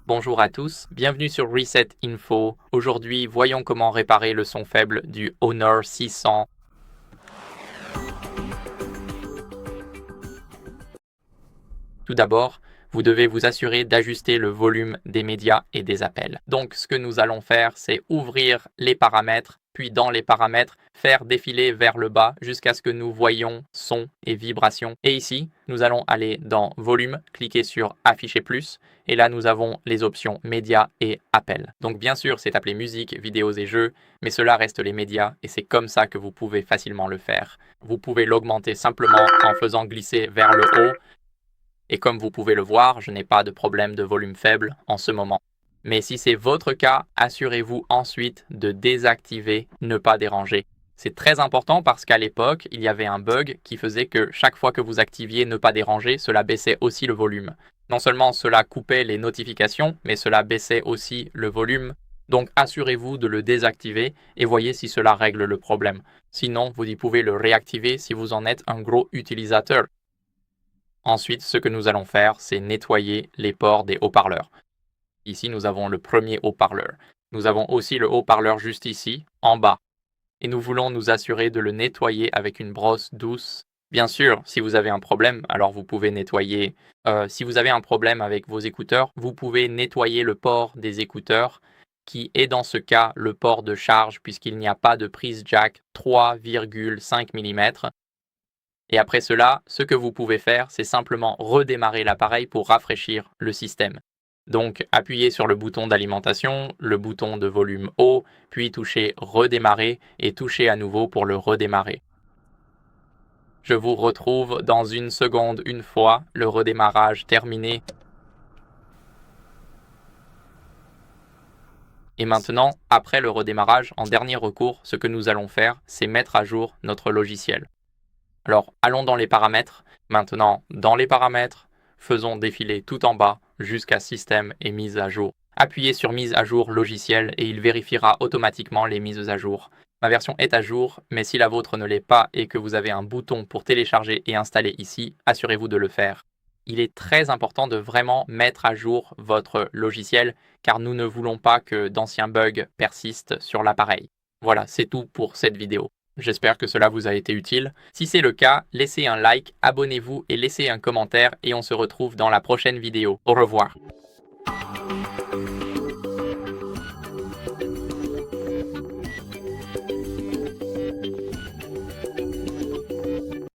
Bonjour à tous, bienvenue sur Reset Info. Aujourd'hui, voyons comment réparer le son faible du Honor 600. Tout d'abord, vous devez vous assurer d'ajuster le volume des médias et des appels. Donc, ce que nous allons faire, c'est ouvrir les paramètres, puis dans les paramètres, faire défiler vers le bas jusqu'à ce que nous voyions son et vibration. Et ici, nous allons aller dans volume, cliquer sur afficher plus, et là, nous avons les options médias et appels. Donc, bien sûr, c'est appelé musique, vidéos et jeux, mais cela reste les médias et c'est comme ça que vous pouvez facilement le faire. Vous pouvez l'augmenter simplement en faisant glisser vers le haut. Et comme vous pouvez le voir, je n'ai pas de problème de volume faible en ce moment. Mais si c'est votre cas, assurez-vous ensuite de désactiver ne pas déranger. C'est très important parce qu'à l'époque, il y avait un bug qui faisait que chaque fois que vous activiez ne pas déranger, cela baissait aussi le volume. Non seulement cela coupait les notifications, mais cela baissait aussi le volume. Donc assurez-vous de le désactiver et voyez si cela règle le problème. Sinon, vous y pouvez le réactiver si vous en êtes un gros utilisateur. Ensuite, ce que nous allons faire, c'est nettoyer les ports des haut-parleurs. Ici, nous avons le premier haut-parleur. Nous avons aussi le haut-parleur juste ici, en bas. Et nous voulons nous assurer de le nettoyer avec une brosse douce. Bien sûr, si vous avez un problème, alors vous pouvez nettoyer. Si vous avez un problème avec vos écouteurs, vous pouvez nettoyer le port des écouteurs, qui est dans ce cas le port de charge, puisqu'il n'y a pas de prise jack 3,5 mm. Et après cela, ce que vous pouvez faire, c'est simplement redémarrer l'appareil pour rafraîchir le système. Donc, appuyez sur le bouton d'alimentation, le bouton de volume haut, puis touchez redémarrer et touchez à nouveau pour le redémarrer. Je vous retrouve dans une seconde une fois le redémarrage terminé. Et maintenant, après le redémarrage, en dernier recours, ce que nous allons faire, c'est mettre à jour notre logiciel. Alors, allons dans les paramètres. Maintenant, dans les paramètres, faisons défiler tout en bas jusqu'à Système et mise à jour. Appuyez sur Mise à jour logiciel et il vérifiera automatiquement les mises à jour. Ma version est à jour, mais si la vôtre ne l'est pas et que vous avez un bouton pour télécharger et installer ici, assurez-vous de le faire. Il est très important de vraiment mettre à jour votre logiciel car nous ne voulons pas que d'anciens bugs persistent sur l'appareil. Voilà, c'est tout pour cette vidéo. J'espère que cela vous a été utile. Si c'est le cas, laissez un like, abonnez-vous et laissez un commentaire et on se retrouve dans la prochaine vidéo. Au revoir.